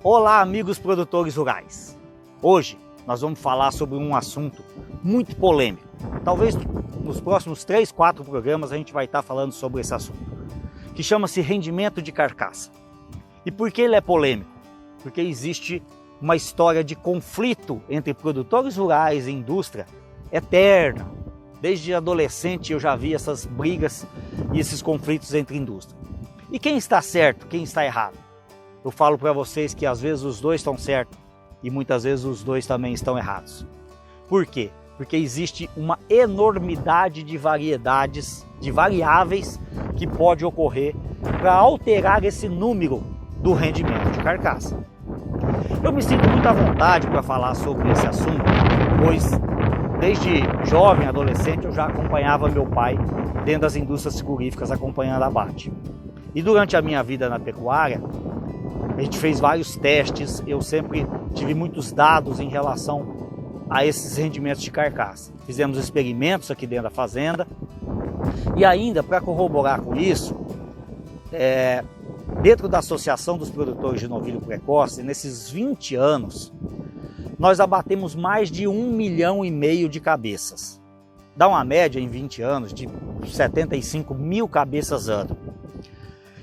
Olá, amigos produtores rurais. Hoje nós vamos falar sobre um assunto muito polêmico. Talvez nos próximos 3, 4 programas a gente vai estar falando sobre esse assunto, que chama-se rendimento de carcaça. E por que ele é polêmico? Porque existe uma história de conflito entre produtores rurais e indústria eterna. Desde adolescente eu já vi essas brigas e esses conflitos entre indústria. E quem está certo, quem está errado? Eu falo para vocês que às vezes os dois estão certos e muitas vezes os dois também estão errados. Por quê? Porque existe uma enormidade de variedades, de variáveis que pode ocorrer para alterar esse número do rendimento de carcaça. Eu me sinto muito à vontade para falar sobre esse assunto, pois desde jovem, adolescente, eu já acompanhava meu pai dentro das indústrias frigoríficas, acompanhando abate. E durante a minha vida na pecuária, a gente fez vários testes, eu sempre tive muitos dados em relação a esses rendimentos de carcaça. Fizemos experimentos aqui dentro da fazenda e ainda para corroborar com isso, dentro da Associação dos Produtores de Novilho Precoce, nesses 20 anos, nós abatemos mais de 1,5 milhão de cabeças. Dá uma média em 20 anos de 75 mil cabeças ano.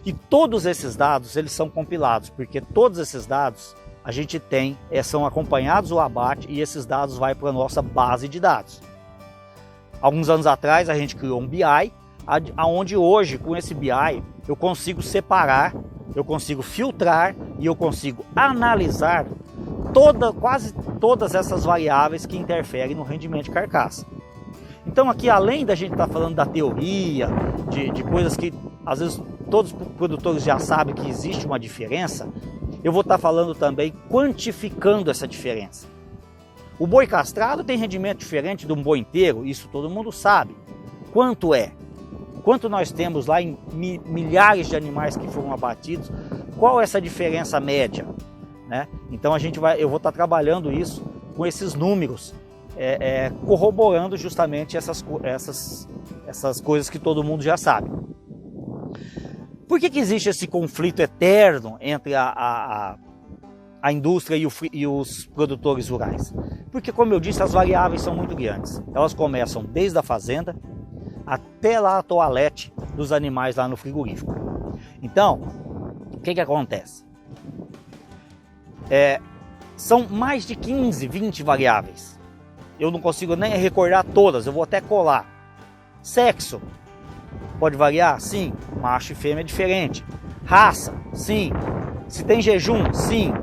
E todos esses dados eles são compilados, porque todos esses dados a gente tem, são acompanhados o abate e esses dados vão para a nossa base de dados. Alguns anos atrás a gente criou um BI, onde hoje com esse BI eu consigo separar, eu consigo filtrar e eu consigo analisar quase todas essas variáveis que interferem no rendimento de carcaça. Então aqui, além da gente estar falando da teoria, de coisas que às vezes todos os produtores já sabem que existe uma diferença, eu vou estar falando também quantificando essa diferença. O boi castrado tem rendimento diferente de um boi inteiro, isso todo mundo sabe. Quanto é? Quanto nós temos lá em milhares de animais que foram abatidos, qual é essa diferença média? Né? Então eu vou estar trabalhando isso com esses números, corroborando justamente essas coisas que todo mundo já sabe. Por que existe esse conflito eterno entre a indústria e os produtores rurais? Porque, como eu disse, as variáveis são muito grandes. Elas começam desde a fazenda até lá a toalete dos animais lá no frigorífico. Então, o que acontece? São mais de 15, 20 variáveis. Eu não consigo nem recordar todas, eu vou até colar. Sexo. Pode variar? Sim. Macho e fêmea é diferente. Raça? Sim. Se tem jejum? Sim.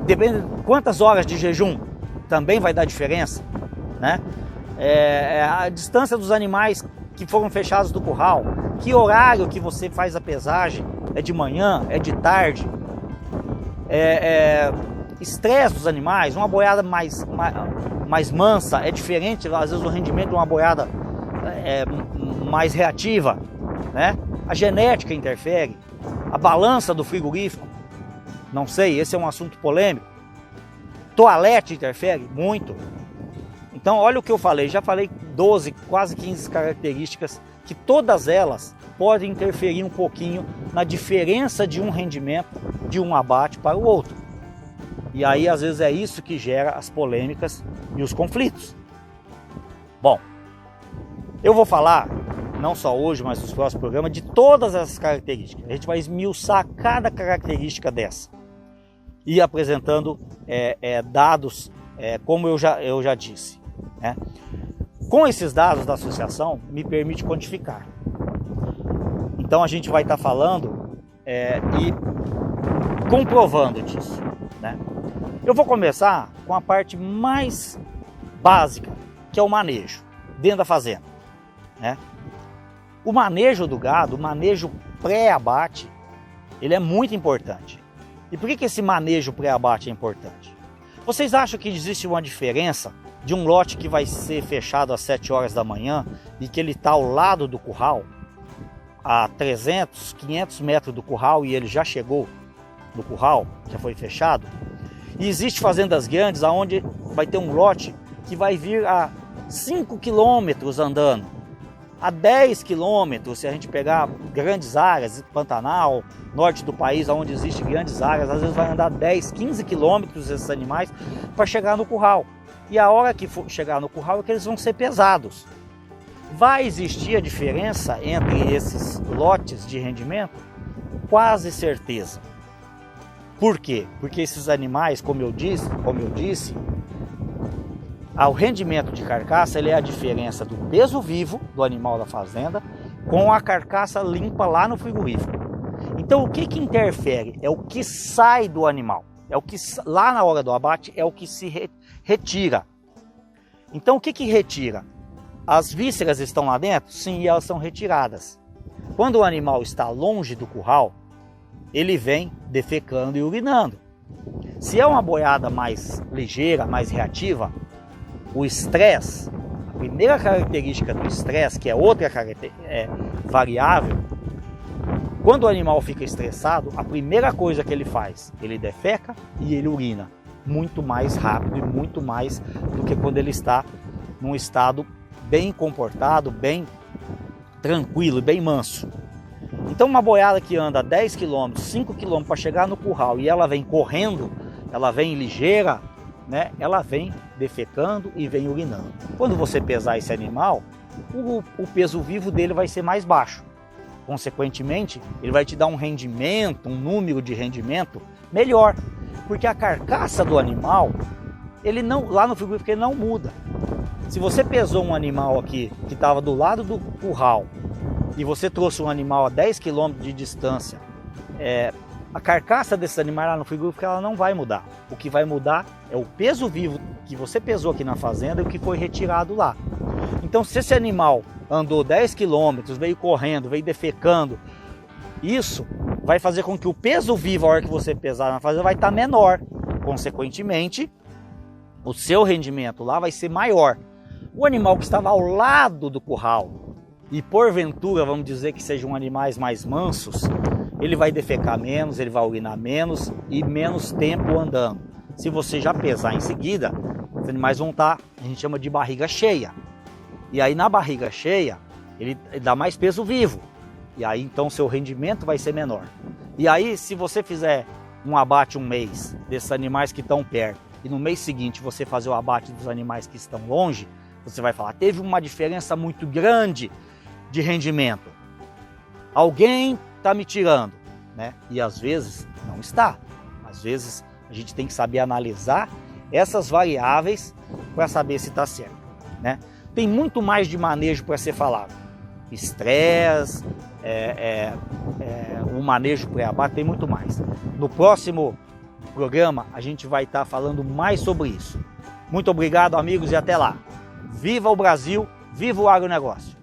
Depende de quantas horas de jejum, também vai dar diferença, né? A distância dos animais que foram fechados do curral, que horário que você faz a pesagem, é de manhã, é de tarde, estresse dos animais, uma boiada mais mansa é diferente, às vezes o rendimento de uma boiada mais reativa, né? A genética interfere, a balança do frigorífico, não sei, esse é um assunto polêmico. Toalete interfere muito. Então olha o que eu falei, já falei 12, quase 15 características que todas elas podem interferir um pouquinho na diferença de um rendimento de um abate para o outro. E aí às vezes é isso que gera as polêmicas e os conflitos. Bom, eu vou falar, não só hoje, mas nos próximos programas, de todas essas características. A gente vai esmiuçar cada característica dessa e apresentando dados, como eu já disse. Né? Com esses dados da associação, me permite quantificar. Então a gente vai estar falando e comprovando disso. Né? Eu vou começar com a parte mais básica, que é o manejo dentro da fazenda. Né? O manejo do gado, o manejo pré-abate, ele é muito importante. E por que esse manejo pré-abate é importante? Vocês acham que existe uma diferença de um lote que vai ser fechado às 7 horas da manhã e que ele está ao lado do curral, a 300, 500 metros do curral e ele já chegou no curral, já foi fechado? E existe fazendas grandes onde vai ter um lote que vai vir a 5 quilômetros andando. A 10 quilômetros, se a gente pegar grandes áreas, Pantanal, norte do país, onde existem grandes áreas, às vezes vai andar 10, 15 quilômetros esses animais para chegar no curral. E a hora que for chegar no curral é que eles vão ser pesados. Vai existir a diferença entre esses lotes de rendimento? Quase certeza. Por quê? Porque esses animais, como eu disse, o rendimento de carcaça ele é a diferença do peso vivo do animal da fazenda com a carcaça limpa lá no frigorífico. Então o que interfere? É o que sai do animal. É o que lá na hora do abate é o que se retira. Então o que retira? As vísceras estão lá dentro? Sim, elas são retiradas. Quando o animal está longe do curral, ele vem defecando e urinando. Se é uma boiada mais ligeira, mais reativa, o estresse, a primeira característica do estresse, que é outra variável, quando o animal fica estressado, a primeira coisa que ele faz, ele defeca e ele urina muito mais rápido e muito mais do que quando ele está num estado bem comportado, bem tranquilo e bem manso. Então uma boiada que anda 10 km, 5 km para chegar no curral e ela vem correndo, ela vem ligeira, né? Ela vem defecando e vem urinando. Quando você pesar esse animal, o peso vivo dele vai ser mais baixo. Consequentemente, ele vai te dar um rendimento, um número de rendimento melhor, porque a carcaça do animal, ele não, lá no frigorífico ele não muda. Se você pesou um animal aqui que estava do lado do curral e você trouxe um animal a 10 km de distância, a carcaça desse animal lá no frigorífico ela não vai mudar. O que vai mudar é o peso vivo que você pesou aqui na fazenda e o que foi retirado lá. Então se esse animal andou 10 km, veio correndo, veio defecando, isso vai fazer com que o peso vivo, a hora que você pesar na fazenda, vai estar menor. Consequentemente, o seu rendimento lá vai ser maior. O animal que estava ao lado do curral, e porventura vamos dizer que sejam animais mais mansos, ele vai defecar menos, ele vai urinar menos e menos tempo andando. Se você já pesar em seguida, os animais vão estar, a gente chama de barriga cheia. E aí na barriga cheia, ele dá mais peso vivo. E aí então seu rendimento vai ser menor. E aí se você fizer um abate um mês desses animais que estão perto, e no mês seguinte você fazer o abate dos animais que estão longe, você vai falar, teve uma diferença muito grande de rendimento. Alguém está me tirando, né? E às vezes não está. Às vezes a gente tem que saber analisar essas variáveis para saber se está certo, né? Tem muito mais de manejo para ser falado. Estresse, o manejo pré-abate, tem muito mais. No próximo programa a gente vai estar falando mais sobre isso. Muito obrigado, amigos, e até lá. Viva o Brasil, viva o agronegócio!